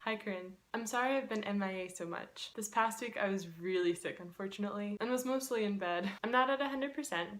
Hi Corinne. I'm sorry I've been MIA so much. This past week I was really sick, unfortunately, and was mostly in bed. I'm not at 100%,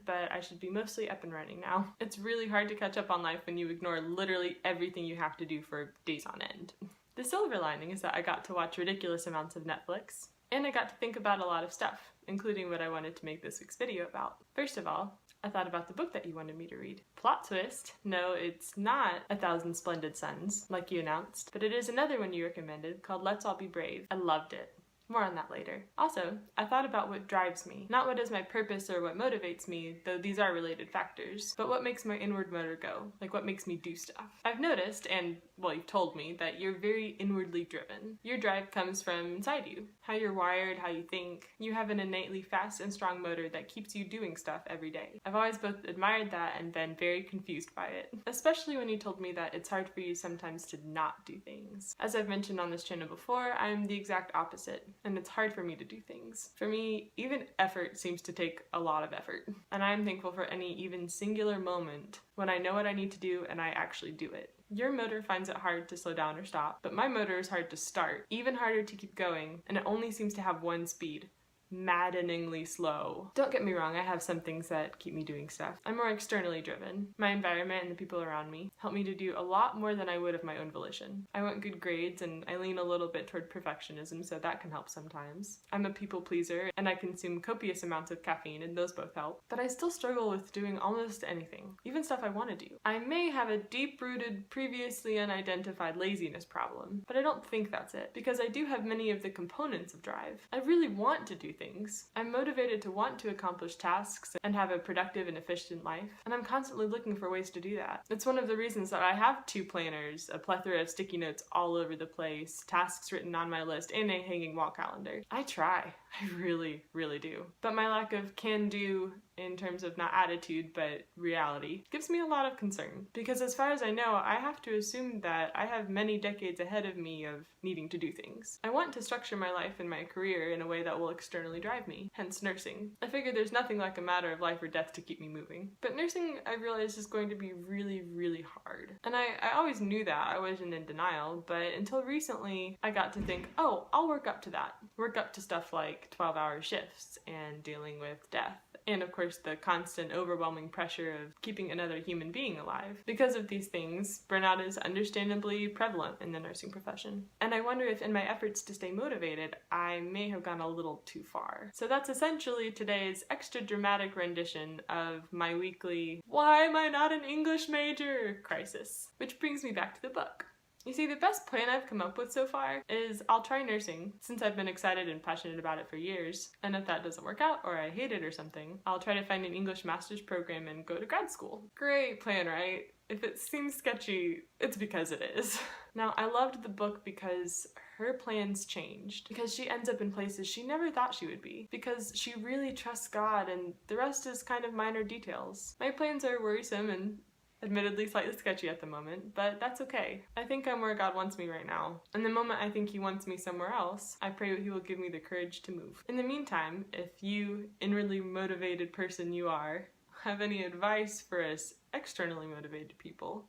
but I should be mostly up and running now. It's really hard to catch up on life when you ignore literally everything you have to do for days on end. The silver lining is that I got to watch ridiculous amounts of Netflix, and I got to think about a lot of stuff, including what I wanted to make this week's video about. First of all, I thought about the book that you wanted me to read. Plot twist, no, it's not A Thousand Splendid Suns, like you announced, but it is another one you recommended called Let's All Be Brave. I loved it. More on that later. Also, I thought about what drives me. Not what is my purpose or what motivates me, though these are related factors, but what makes my inward motor go, like what makes me do stuff. I've noticed, and well, you've told me, that you're very inwardly driven. Your drive comes from inside you. How you're wired, how you think. You have an innately fast and strong motor that keeps you doing stuff every day. I've always both admired that and been very confused by it, especially when you told me that it's hard for you sometimes to not do things. As I've mentioned on this channel before, I'm the exact opposite, and it's hard for me to do things. For me, even effort seems to take a lot of effort, and I'm thankful for any even singular moment when I know what I need to do and I actually do it. Your motor finds it hard to slow down or stop, but my motor is hard to start, even harder to keep going, and it only seems to have one speed. Maddeningly slow. Don't get me wrong, I have some things that keep me doing stuff. I'm more externally driven. My environment and the people around me help me to do a lot more than I would of my own volition. I want good grades and I lean a little bit toward perfectionism, so that can help sometimes. I'm a people pleaser and I consume copious amounts of caffeine, and those both help. But I still struggle with doing almost anything, even stuff I want to do. I may have a deep-rooted, previously unidentified laziness problem, but I don't think that's it, because I do have many of the components of drive. I really want to do things. I'm motivated to want to accomplish tasks and have a productive and efficient life, and I'm constantly looking for ways to do that. It's one of the reasons that I have 2 planners, a plethora of sticky notes all over the place, tasks written on my list, and a hanging wall calendar. I try. I really, really do. But my lack of can-do in terms of not attitude but reality gives me a lot of concern, because as far as I know, I have to assume that I have many decades ahead of me of needing to do things. I want to structure my life and my career in a way that will externally drive me, hence nursing. I figure there's nothing like a matter of life or death to keep me moving. But nursing, I realize, is going to be really, really hard. And I always knew that. I wasn't in denial, but until recently, I got to think, oh, I'll work up to that. Work up to stuff like 12-hour shifts and dealing with death. And of course, the constant overwhelming pressure of keeping another human being alive. Because of these things, burnout is understandably prevalent in the nursing profession. And I wonder if in my efforts to stay motivated, I may have gone a little too far. So that's essentially today's extra dramatic rendition of my weekly "why am I not an English major?" crisis. Which brings me back to the book. You see, the best plan I've come up with so far is I'll try nursing, since I've been excited and passionate about it for years, and if that doesn't work out or I hate it or something, I'll try to find an English master's program and go to grad school. Great plan, right? If it seems sketchy, it's because it is. Now, I loved the book because her plans changed, because she ends up in places she never thought she would be, because she really trusts God, and the rest is kind of minor details. My plans are worrisome and admittedly slightly sketchy at the moment, but that's okay. I think I'm where God wants me right now, and the moment I think He wants me somewhere else, I pray He will give me the courage to move. In the meantime, if you, inwardly motivated person you are, have any advice for us externally motivated people,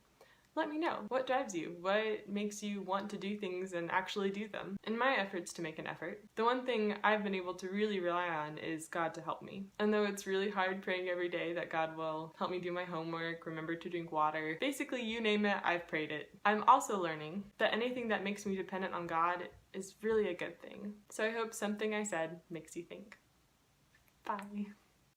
let me know. What drives you? What makes you want to do things and actually do them? In my efforts to make an effort, the one thing I've been able to really rely on is God to help me. And though it's really hard praying every day that God will help me do my homework, remember to drink water, basically you name it, I've prayed it. I'm also learning that anything that makes me dependent on God is really a good thing. So I hope something I said makes you think. Bye.